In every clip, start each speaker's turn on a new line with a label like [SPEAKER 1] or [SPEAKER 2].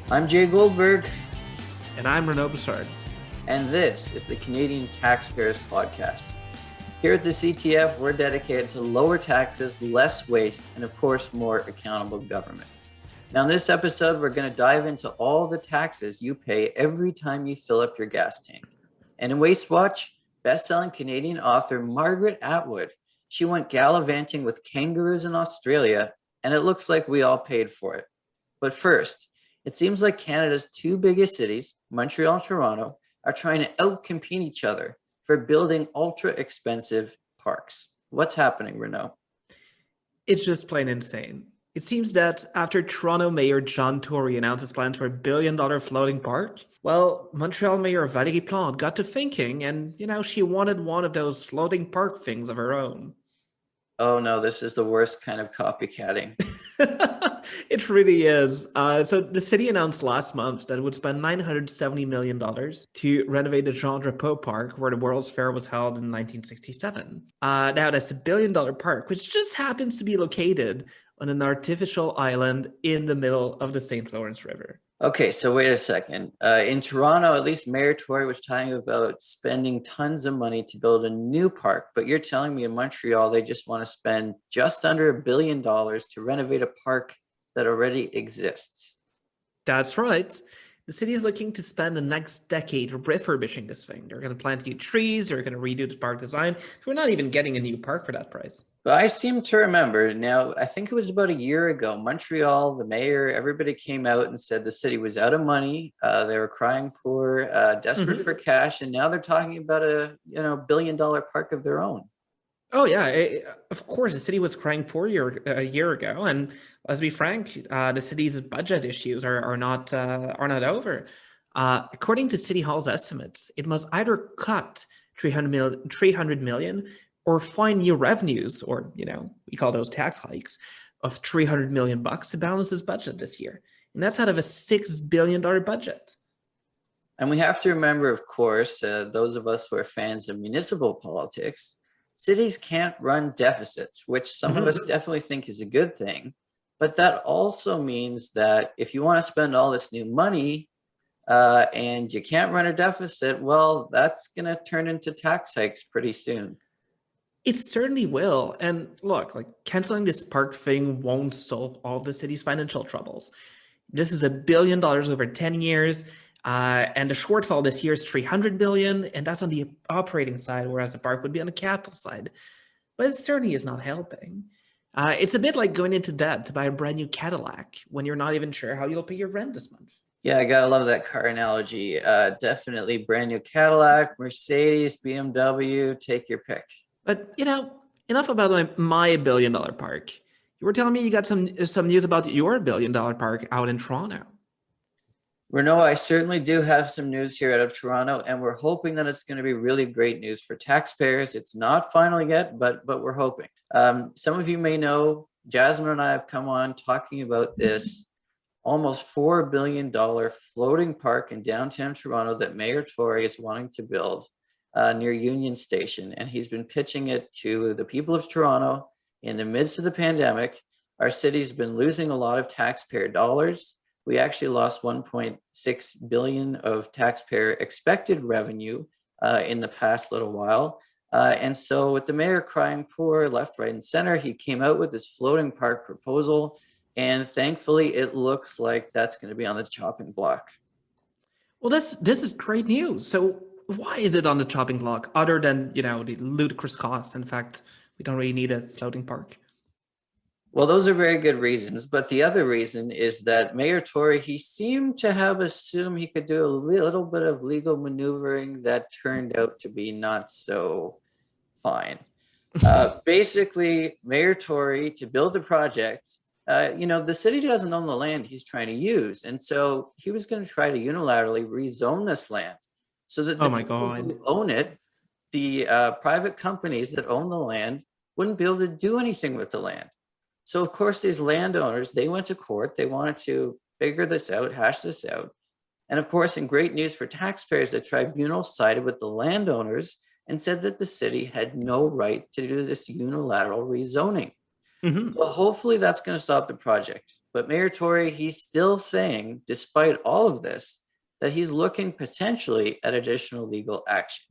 [SPEAKER 1] I'm Jay Goldberg,
[SPEAKER 2] And I'm Renaud Boussard.
[SPEAKER 1] and this is the Canadian Taxpayers Podcast. Here at the CTF, we're dedicated to lower taxes, less waste, and of course, more accountable government. Now, in this episode, we're going to dive into all the taxes you pay every time you fill up your gas tank. And in Waste Watch, best-selling Canadian author Margaret Atwood, she went gallivanting with kangaroos in Australia, and it looks like we all paid for it. But first, it seems like Canada's two biggest cities, Montreal and Toronto, are trying to outcompete each other for building ultra expensive parks. What's happening, Renaud?
[SPEAKER 2] It's just plain insane. It seems that after Toronto Mayor John Tory announced his plans for $1 billion floating park, well, Montreal Mayor Valérie Plante got to thinking, and she wanted one of those floating park things of her own.
[SPEAKER 1] Oh no, this is the worst kind of copycatting.
[SPEAKER 2] It really is. So the city announced last month that it would spend $970 million to renovate the Jean Drapeau Park, where the World's Fair was held in 1967. Now, that's $1 billion park, which just happens to be located on an artificial island in the middle of the St. Lawrence River.
[SPEAKER 1] Okay, so wait a second. In Toronto, at least Mayor Tory was talking about spending tons of money to build a new park, but you're telling me in Montreal they just want to spend just under $1 billion to renovate a park that already exists.
[SPEAKER 2] That's right. The city is looking to spend the next decade refurbishing this thing. They're going to plant new trees, they're going to redo the park design. So we're not even getting a new park for that price.
[SPEAKER 1] But I seem to remember now, I think it was about a year ago, Montreal, the mayor, everybody came out and said the city was out of money. They were crying poor, desperate for cash, and now they're talking about a $1 billion park of their own.
[SPEAKER 2] Oh yeah, of course. The city was crying poor a year ago, and let's be frank, the city's budget issues are not over. According to City Hall's estimates, it must either cut 300 million or find new revenues, or we call those tax hikes of 300 million bucks to balance its budget this year, and that's out of a $6 billion budget.
[SPEAKER 1] And we have to remember, of course, those of us who are fans of municipal politics, cities can't run deficits, which some of us definitely think is a good thing. But that also means that if you want to spend all this new money and you can't run a deficit, well, that's going to turn into tax hikes pretty soon.
[SPEAKER 2] It certainly will. And look, like canceling this park thing won't solve all the city's financial troubles. This is $1 billion over 10 years. And the shortfall this year is 300 billion, and that's on the operating side, whereas the park would be on the capital side. But it certainly is not helping. It's a bit like going into debt to buy a brand new Cadillac when you're not even sure how you'll pay your rent this month.
[SPEAKER 1] Yeah, I gotta love that car analogy. Definitely brand new Cadillac, Mercedes, BMW, take your pick.
[SPEAKER 2] But enough about my $1 billion park. You were telling me you got some news about your $1 billion park out in Toronto.
[SPEAKER 1] Renaud, I certainly do have some news here out of Toronto, and we're hoping that it's going to be really great news for taxpayers. It's not final yet, but we're hoping. Some of you may know, Jasmine and I have come on talking about this almost $4 billion floating park in downtown Toronto that Mayor Tory is wanting to build near Union Station, and he's been pitching it to the people of Toronto in the midst of the pandemic. Our city's been losing a lot of taxpayer dollars. We actually lost 1.6 billion of taxpayer expected revenue in the past little while. And so with the mayor crying poor left, right, and center, he came out with this floating park proposal. And thankfully, it looks like that's going to be on the chopping block.
[SPEAKER 2] Well, this is great news. So why is it on the chopping block other than, the ludicrous cost? In fact, we don't really need a floating park.
[SPEAKER 1] Well, those are very good reasons. But the other reason is that Mayor Tory, he seemed to have assumed he could do a little bit of legal maneuvering that turned out to be not so fine. Basically, Mayor Tory, to build the project, the city doesn't own the land he's trying to use. And so he was going to try to unilaterally rezone this land so that the people who own it, the private companies that own the land, wouldn't be able to do anything with the land. So, of course, these landowners, they went to court. They wanted to figure this out, hash this out. And of course, in great news for taxpayers, the tribunal sided with the landowners and said that the city had no right to do this unilateral rezoning. So hopefully that's going to stop the project. But Mayor Tory, he's still saying, despite all of this, that he's looking potentially at additional legal action.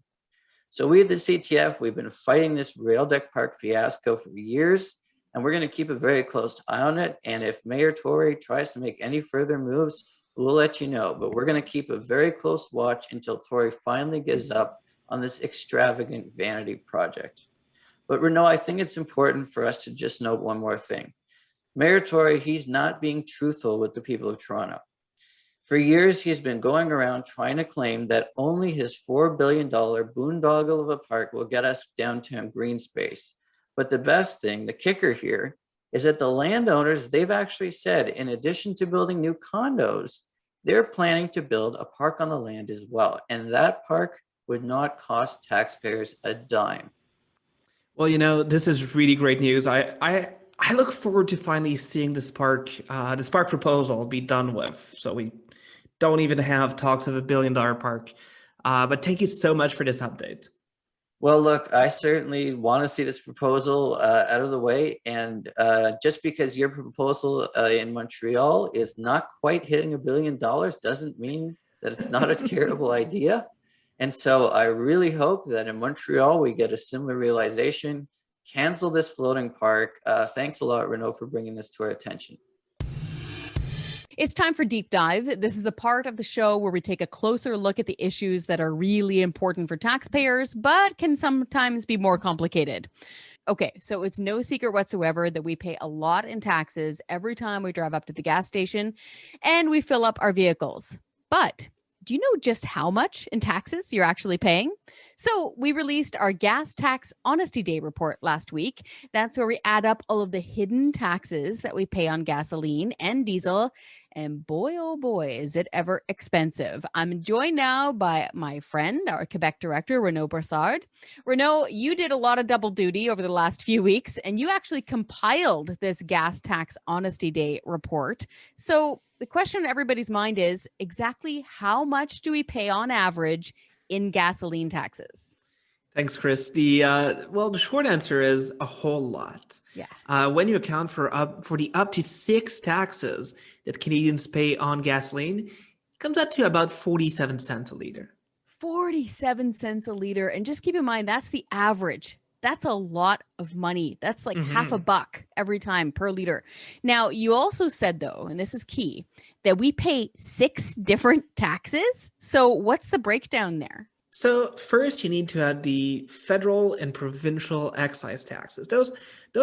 [SPEAKER 1] So we at the CTF, we've been fighting this rail deck park fiasco for years, and we're going to keep a very close eye on it. And if Mayor Tory tries to make any further moves, we'll let you know. But we're going to keep a very close watch until Tory finally gives up on this extravagant vanity project. But Renaud, I think it's important for us to just note one more thing. Mayor Tory, he's not being truthful with the people of Toronto. For years, he's been going around trying to claim that only his $4 billion boondoggle of a park will get us downtown green space. But the best thing, the kicker here, is that the landowners, they've actually said, in addition to building new condos, they're planning to build a park on the land as well. And that park would not cost taxpayers a dime.
[SPEAKER 2] Well, this is really great news. I look forward to finally seeing this park proposal be done with. So we don't even have talks of $1 billion park. But thank you so much for this update.
[SPEAKER 1] Well, look, I certainly want to see this proposal out of the way. And just because your proposal in Montreal is not quite hitting $1 billion doesn't mean that it's not a terrible idea. And so I really hope that in Montreal, we get a similar realization, cancel this floating park. Thanks a lot, Renaud, for bringing this to our attention.
[SPEAKER 3] It's time for Deep Dive. This is the part of the show where we take a closer look at the issues that are really important for taxpayers, but can sometimes be more complicated. Okay, so it's no secret whatsoever that we pay a lot in taxes every time we drive up to the gas station and we fill up our vehicles. But do you know just how much in taxes you're actually paying? So we released our Gas Tax Honesty Day report last week. That's where we add up all of the hidden taxes that we pay on gasoline and diesel. And boy, oh boy, is it ever expensive. I'm joined now by my friend, our Quebec director, Renaud Brassard. Renaud, you did a lot of double duty over the last few weeks, and you actually compiled this Gas Tax Honesty Day report. So the question on everybody's mind is exactly how much do we pay on average in gasoline taxes?
[SPEAKER 2] Thanks, Chris. The short answer is a whole lot.
[SPEAKER 3] Yeah.
[SPEAKER 2] When you account for the up to 6 taxes that Canadians pay on gasoline, it comes out to about 47 cents a liter.
[SPEAKER 3] 47 cents a liter. And just keep in mind, that's the average. That's a lot of money. That's like half a buck every time per liter. Now, you also said, though, and this is key, that we pay 6 different taxes. So what's the breakdown there?
[SPEAKER 2] So first, you need to add the federal and provincial excise taxes. Those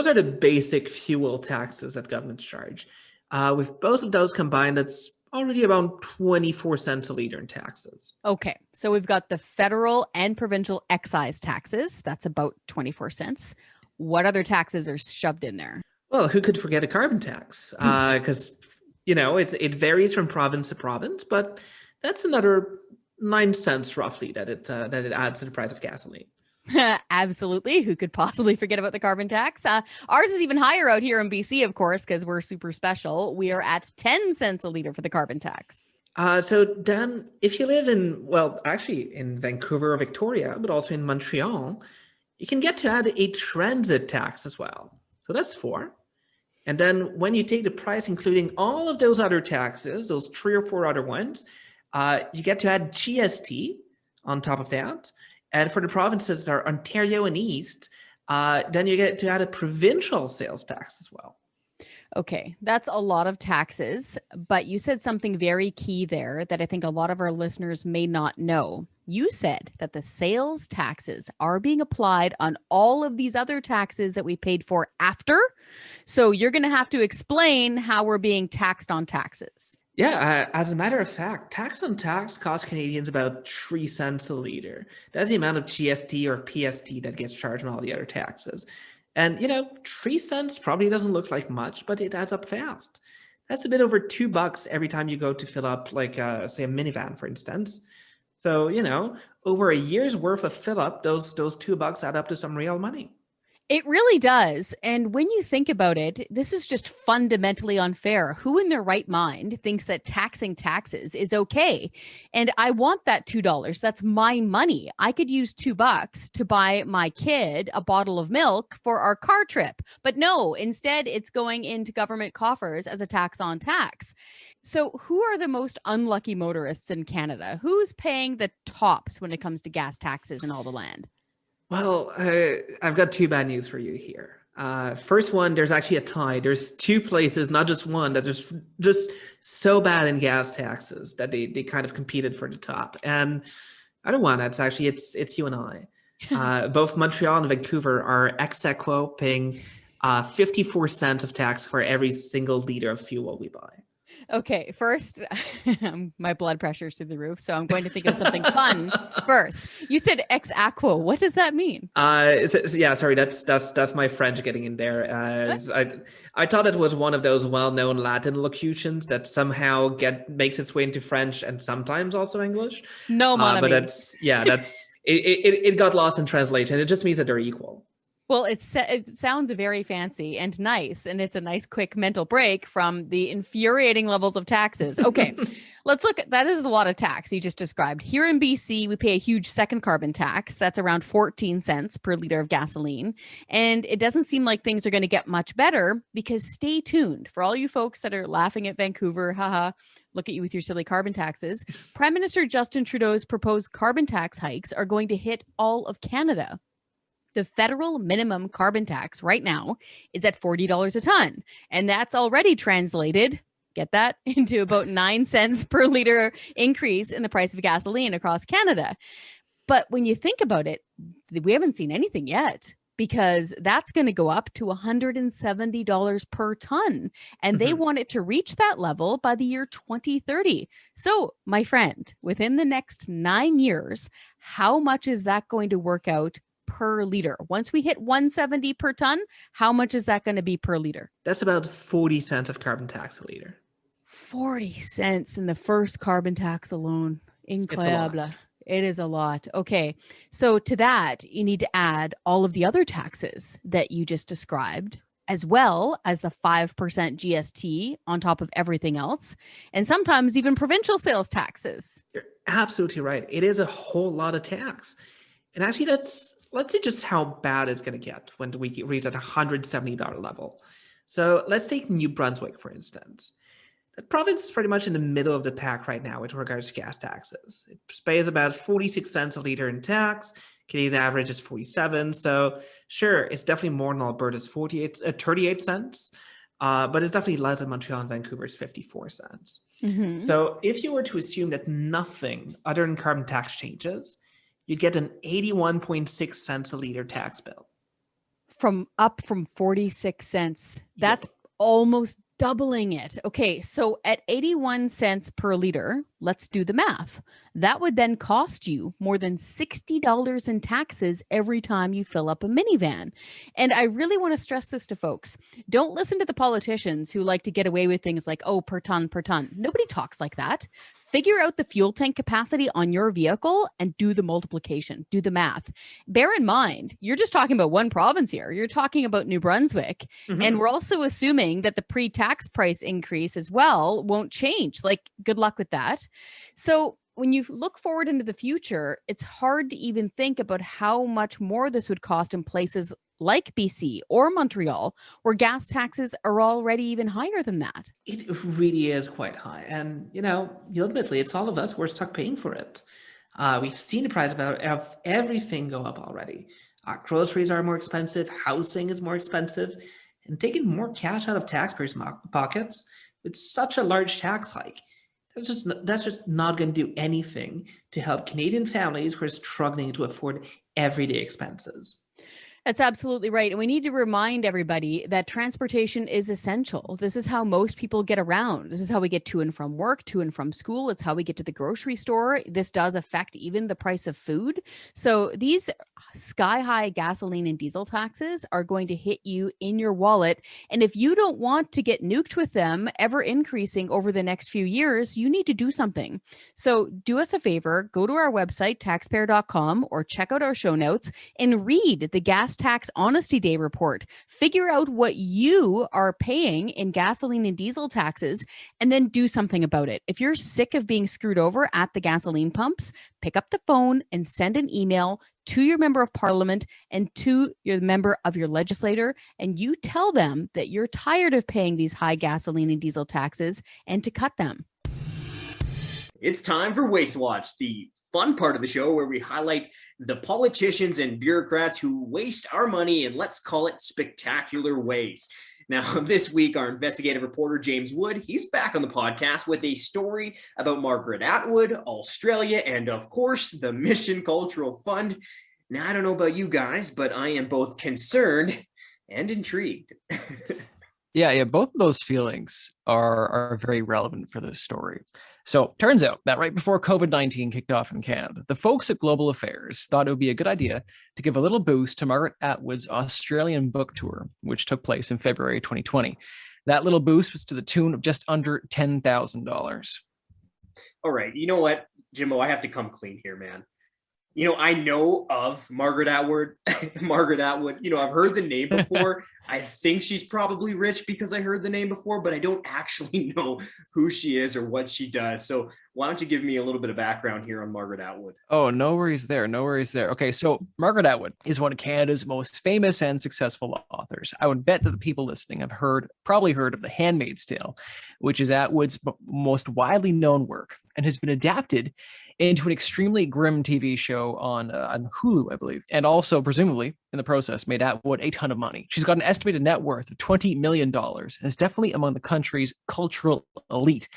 [SPEAKER 2] are the basic fuel taxes that governments charge. With both of those combined, that's already around 24 cents a liter in taxes.
[SPEAKER 3] Okay, so we've got the federal and provincial excise taxes. That's about 24 cents. What other taxes are shoved in there?
[SPEAKER 2] Well, who could forget a carbon tax? Because, it varies from province to province, but that's another 9 cents roughly that it adds to the price of gasoline.
[SPEAKER 3] Absolutely. Who could possibly forget about the carbon tax? Ours is even higher out here in BC, of course, because we're super special. We are at 10 cents a liter for the carbon tax.
[SPEAKER 2] So Dan, if you live in Vancouver or Victoria, but also in Montreal, you can get to add a transit tax as well. So that's 4. And then when you take the price, including all of those other taxes, those 3 or 4 other ones, you get to add GST on top of that. And for the provinces that are Ontario and East, then you get to add a provincial sales tax as well.
[SPEAKER 3] Okay, that's a lot of taxes, but you said something very key there that I think a lot of our listeners may not know. You said that the sales taxes are being applied on all of these other taxes that we paid for after. So you're going to have to explain how we're being taxed on taxes.
[SPEAKER 2] Yeah, as a matter of fact, tax on tax costs Canadians about 3 cents a liter. That's the amount of GST or PST that gets charged on all the other taxes. And, 3 cents probably doesn't look like much, but it adds up fast. That's a bit over $2 every time you go to fill up, say, a minivan, for instance. So, over a year's worth of fill up, those $2 add up to some real money.
[SPEAKER 3] It really does. And when you think about it, this is just fundamentally unfair. Who in their right mind thinks that taxing taxes is okay? And I want that $2. That's my money. I could use $2 to buy my kid a bottle of milk for our car trip. But no, instead it's going into government coffers as a tax on tax. So who are the most unlucky motorists in Canada? Who's paying the tops when it comes to gas taxes in all the land?
[SPEAKER 2] Well, I've got two bad news for you here. First one, there's actually a tie. There's two places, not just one, that is just so bad in gas taxes that they kind of competed for the top. And I don't want that. It's you and I. Both Montreal and Vancouver are ex aequo, paying 54 cents of tax for every single liter of fuel we buy.
[SPEAKER 3] Okay, first, my blood pressure's through the roof, so I'm going to think of something fun first. You said ex aequo. What does that mean?
[SPEAKER 2] Yeah, sorry, that's my French getting in there. I thought it was one of those well-known Latin locutions that somehow makes its way into French and sometimes also English.
[SPEAKER 3] No, mon ami.
[SPEAKER 2] But it got lost in translation. It just means that they're equal.
[SPEAKER 3] Well, it sounds very fancy and nice, and it's a nice quick mental break from the infuriating levels of taxes. Okay, let's look at that. Is a lot of tax you just described. Here in BC, we pay a huge second carbon tax. That's around 14 cents per liter of gasoline. And it doesn't seem like things are going to get much better, because stay tuned. For all you folks that are laughing at Vancouver, haha, look at you with your silly carbon taxes. Prime Minister Justin Trudeau's proposed carbon tax hikes are going to hit all of Canada. The federal minimum carbon tax right now is at $40 a ton. And that's already translated, get that, into about 9 cents per liter increase in the price of gasoline across Canada. But when you think about it, we haven't seen anything yet, because that's going to go up to $170 per ton. And they want it to reach that level by the year 2030. So, my friend, within the next 9 years, how much is that going to work out per liter? Once we hit 170 per ton, how much is that going to be per liter?
[SPEAKER 2] That's about 40 cents of carbon tax a liter.
[SPEAKER 3] 40 cents in the first carbon tax alone. Incroyable. It is a lot. Okay. So to that, you need to add all of the other taxes that you just described, as well as the 5% GST on top of everything else, and sometimes even provincial sales taxes.
[SPEAKER 2] You're absolutely right. It is a whole lot of tax. And actually, let's see just how bad it's going to get when we reach at $170 level. So let's take New Brunswick, for instance. That province is pretty much in the middle of the pack right now with regards to gas taxes. It pays about 46 cents a liter in tax. Canadian average is 47. So sure, it's definitely more than Alberta's 38 cents, but it's definitely less than Montreal and Vancouver's 54 cents. Mm-hmm. So if you were to assume that nothing other than carbon tax changes, you'd get an 81.6 cents a liter tax bill.
[SPEAKER 3] From 46 cents. That's almost doubling it. Okay, so at 81 cents per liter, let's do the math. That would then cost you more than $60 in taxes every time you fill up a minivan. And I really want to stress this to folks. Don't listen to the politicians who like to get away with things like, oh, per ton, per ton. Nobody talks like that. Figure out the fuel tank capacity on your vehicle and do the multiplication, do the math. Bear in mind, you're just talking about one province here. You're talking about New Brunswick. Mm-hmm. And we're also assuming that the pre-tax price increase as well won't change. Like, good luck with that. So when you look forward into the future, it's hard to even think about how much more this would cost in places like BC or Montreal, where gas taxes are already even higher than that.
[SPEAKER 2] It really is quite high. And, ultimately, it's all of us who are stuck paying for it. We've seen the price of everything go up already. Groceries are more expensive. Housing is more expensive. And taking more cash out of taxpayers' pockets with such a large tax hike, that's just not going to do anything to help Canadian families who are struggling to afford everyday expenses.
[SPEAKER 3] That's absolutely right. And we need to remind everybody that transportation is essential. This is how most people get around. This is how we get to and from work, to and from school. It's how we get to the grocery store. This does affect even the price of food. So these sky-high gasoline and diesel taxes are going to hit you in your wallet. And if you don't want to get nuked with them ever increasing over the next few years, you need to do something. So do us a favor, go to our website, taxpayer.com, or check out our show notes and read the Gas Tax Honesty Day report. Figure out what you are paying in gasoline and diesel taxes, and then do something about it. If you're sick of being screwed over at the gasoline pumps, pick up the phone and send an email to your member of parliament and to your member of your legislator, and you tell them that you're tired of paying these high gasoline and diesel taxes and to cut them.
[SPEAKER 4] It's time for Waste Watch, the fun part of the show where we highlight the politicians and bureaucrats who waste our money in, let's call it, spectacular ways. Now, this week, our investigative reporter, James Wood, he's back on the podcast with a story about Margaret Atwood, Australia, and of course, the Mission Cultural Fund. Now, I don't know about you guys, but I am both concerned and intrigued.
[SPEAKER 5] Yeah, both of those feelings are very relevant for this story. So turns out that right before COVID-19 kicked off in Canada, the folks at Global Affairs thought it would be a good idea to give a little boost to Margaret Atwood's Australian book tour, which took place in February 2020. That little boost was to the tune of just under $10,000.
[SPEAKER 4] All right, you know what, Jimbo, I have to come clean here, man. You know, I know of Margaret Atwood. Margaret Atwood, you know, I've heard the name before. I think she's probably rich because I heard the name before, but I don't actually know who she is or what she does. So why don't you give me a little bit of background here on Margaret Atwood?
[SPEAKER 5] Oh, no worries there. No worries there. Okay, so Margaret Atwood is one of Canada's most famous and successful authors. I would bet that the people listening have probably heard of The Handmaid's Tale, which is Atwood's most widely known work and has been adapted into an extremely grim TV show on Hulu, I believe, and also presumably in the process made Atwood a ton of money. She's got an estimated net worth of $20 million and is definitely among the country's cultural elite.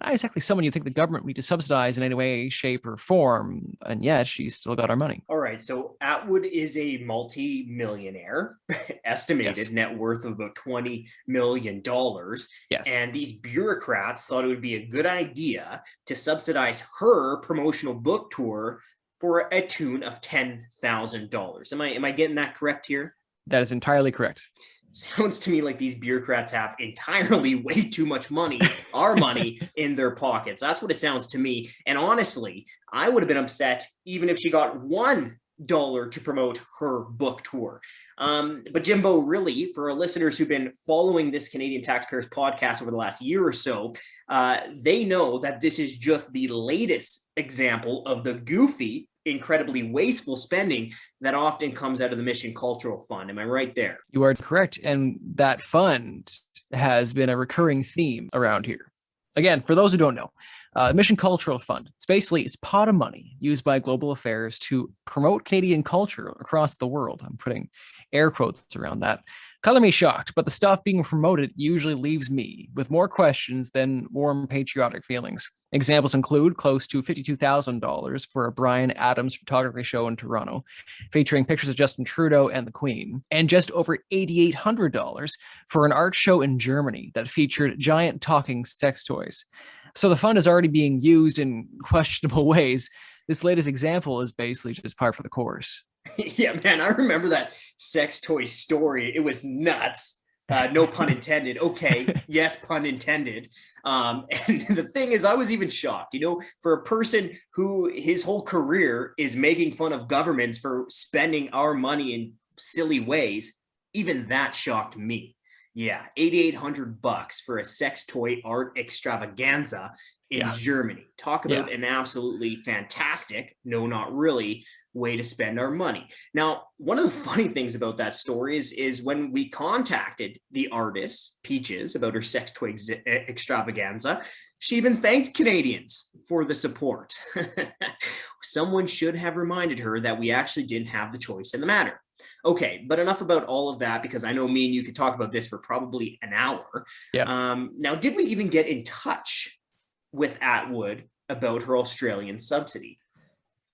[SPEAKER 5] Not exactly someone you think the government would need to subsidize in any way, shape, or form, and yet she's still got our money.
[SPEAKER 4] All right, so Atwood is a multi-millionaire, estimated net worth of about $20 million.
[SPEAKER 5] Yes.
[SPEAKER 4] And these bureaucrats thought it would be a good idea to subsidize her promotional book tour for a tune of $10,000. Am I getting that correct here?
[SPEAKER 5] That is entirely correct.
[SPEAKER 4] Sounds to me like these bureaucrats have entirely way too much money, our money, in their pockets. That's what it sounds to me. And honestly, I would have been upset even if she got $1 to promote her book tour. But Jimbo, really, for our listeners who've been following this Canadian Taxpayers podcast over the last year or so, they know that this is just the latest example of the goofy, incredibly wasteful spending that often comes out of the Mission Cultural Fund. Am I right there?
[SPEAKER 5] You are correct. And that fund has been a recurring theme around here. Again, for those who don't know, Mission Cultural Fund, it's a pot of money used by Global Affairs to promote Canadian culture across the world. I'm putting air quotes around that. Color me shocked, but the stuff being promoted usually leaves me with more questions than warm patriotic feelings. Examples include close to $52,000 for a Bryan Adams photography show in Toronto, featuring pictures of Justin Trudeau and the Queen, and just over $8,800 for an art show in Germany that featured giant talking sex toys. So the fund is already being used in questionable ways. This latest example is basically just par for the course.
[SPEAKER 4] Yeah, man, I remember that sex toy story. It was nuts. No pun intended. Okay, yes, pun intended. And the thing is, I was even shocked, you know, for a person who his whole career is making fun of governments for spending our money in silly ways. Even that shocked me. Yeah, $8,800 for a sex toy art extravaganza in Germany. Talk about an absolutely fantastic, no, not really, way to spend our money. Now, one of the funny things about that story is when we contacted the artist, Peaches, about her sex toy extravaganza, she even thanked Canadians for the support. Someone should have reminded her that we actually didn't have the choice in the matter. Okay, but enough about all of that, because I know me and you could talk about this for probably an hour.
[SPEAKER 5] Yeah.
[SPEAKER 4] Now, did we even get in touch with Atwood about her Australian subsidy?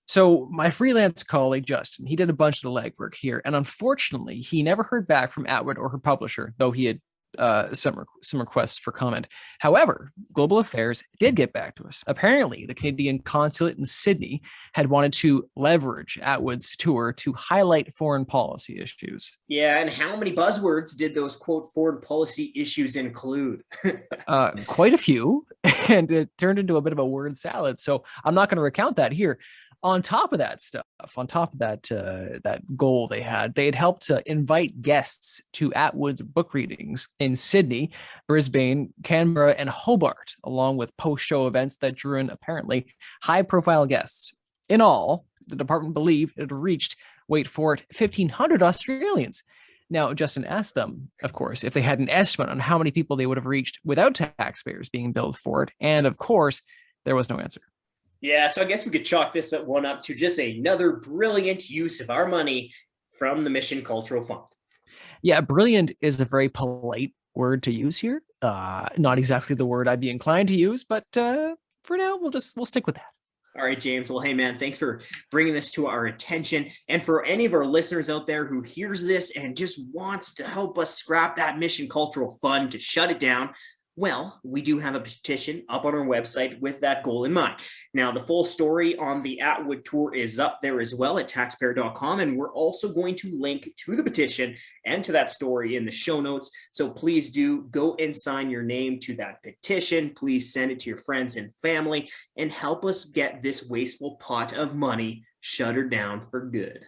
[SPEAKER 5] So my freelance colleague, Justin, he did a bunch of the legwork here. And unfortunately, he never heard back from Atwood or her publisher, though he had some requests for comment. However, Global Affairs did get back to us. Apparently, the Canadian consulate in Sydney had wanted to leverage Atwood's tour to highlight foreign policy issues.
[SPEAKER 4] Yeah, and how many buzzwords did those, quote, foreign policy issues include?
[SPEAKER 5] Quite a few, and it turned into a bit of a word salad. So I'm not going to recount that here. On top of that stuff, on top of that goal they had helped to invite guests to Atwood's book readings in Sydney, Brisbane, Canberra, and Hobart, along with post-show events that drew in apparently high-profile guests. In all, the department believed it had reached, wait for it, 1,500 Australians. Now, Justin asked them, of course, if they had an estimate on how many people they would have reached without taxpayers being billed for it, and of course, there was no answer.
[SPEAKER 4] Yeah, so I guess we could chalk this one up to just another brilliant use of our money from the Mission Cultural Fund.
[SPEAKER 5] Yeah, brilliant is a very polite word to use here. Not exactly the word I'd be inclined to use, but for now, we'll stick with that.
[SPEAKER 4] All right, James. Well, hey, man, thanks for bringing this to our attention. And for any of our listeners out there who hears this and just wants to help us scrap that Mission Cultural Fund to shut it down, well, we do have a petition up on our website with that goal in mind. Now, the full story on the Atwood tour is up there as well at taxpayer.com, and we're also going to link to the petition and to that story in the show notes. So please do go and sign your name to that petition. Please send it to your friends and family and help us get this wasteful pot of money shuttered down for good.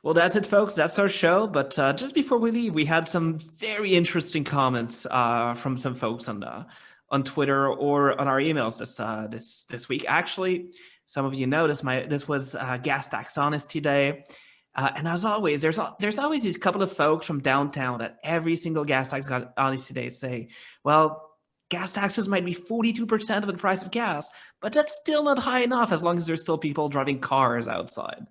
[SPEAKER 2] Well, that's it, folks. That's our show. But just before we leave, we had some very interesting comments from some folks on Twitter or on our emails this week. Actually, some of you noticed this was Gas Tax Honesty Day. And as always, there's always these couple of folks from downtown that every single Gas Tax Honesty Day say, well, gas taxes might be 42% of the price of gas, but that's still not high enough as long as there's still people driving cars outside.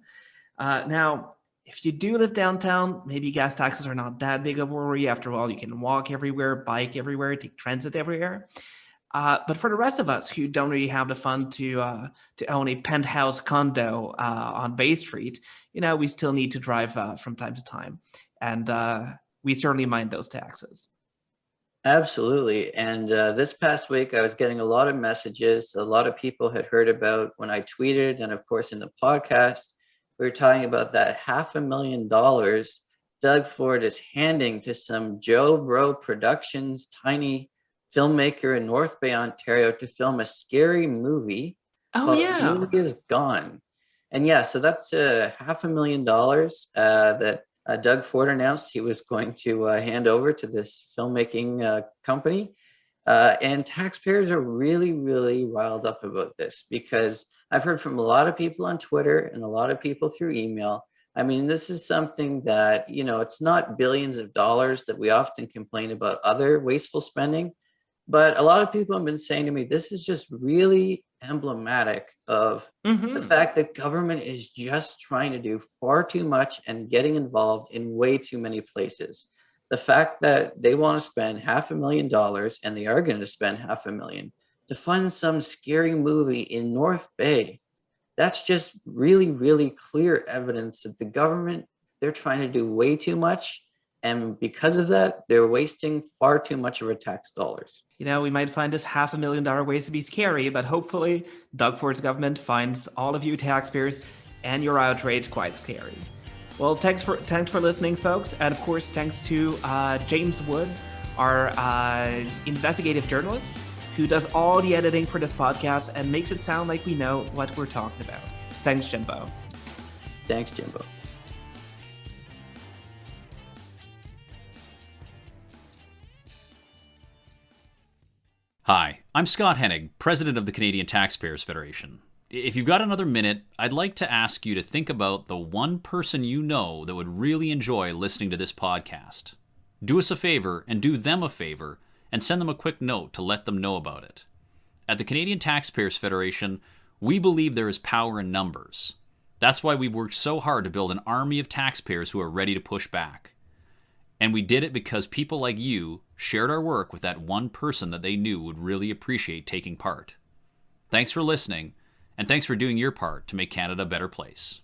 [SPEAKER 2] Now, if you do live downtown, maybe gas taxes are not that big of a worry. After all, you can walk everywhere, bike everywhere, take transit everywhere. But for the rest of us who don't really have the fund to own a penthouse condo on Bay Street, we still need to drive from time to time. And we certainly mind those taxes.
[SPEAKER 1] Absolutely. And this past week, I was getting a lot of messages. A lot of people had heard about when I tweeted, and of course in the podcast, we were talking about that $500,000 Doug Ford is handing to some Joe Bro Productions tiny filmmaker in North Bay, Ontario, to film a scary movie.
[SPEAKER 2] Oh, yeah.
[SPEAKER 1] Julie is Gone. And yeah, so that's $500,000 that Doug Ford announced he was going to hand over to this filmmaking company. And taxpayers are really, really riled up about this because I've heard from a lot of people on Twitter and a lot of people through email. I mean, this is something that, it's not billions of dollars that we often complain about other wasteful spending. But a lot of people have been saying to me, this is just really emblematic of the fact that government is just trying to do far too much and getting involved in way too many places. The fact that they want to spend $500,000 and they are going to spend $500,000 to fund some scary movie in North Bay, that's just really, really clear evidence that the government, they're trying to do way too much. And because of that, they're wasting far too much of our tax dollars.
[SPEAKER 2] We might find this $500,000 ways to be scary, but hopefully Doug Ford's government finds all of you taxpayers and your outrage quite scary. Well, thanks for listening, folks. And of course, thanks to James Wood, our investigative journalist, who does all the editing for this podcast and makes it sound like we know what we're talking about. Thanks, Jimbo.
[SPEAKER 1] Thanks, Jimbo.
[SPEAKER 6] Hi, I'm Scott Hennig, President of the Canadian Taxpayers Federation. If you've got another minute, I'd like to ask you to think about the one person you know that would really enjoy listening to this podcast. Do us a favor and do them a favor and send them a quick note to let them know about it. At the Canadian Taxpayers Federation, we believe there is power in numbers. That's why we've worked so hard to build an army of taxpayers who are ready to push back. And we did it because people like you shared our work with that one person that they knew would really appreciate taking part. Thanks for listening, and thanks for doing your part to make Canada a better place.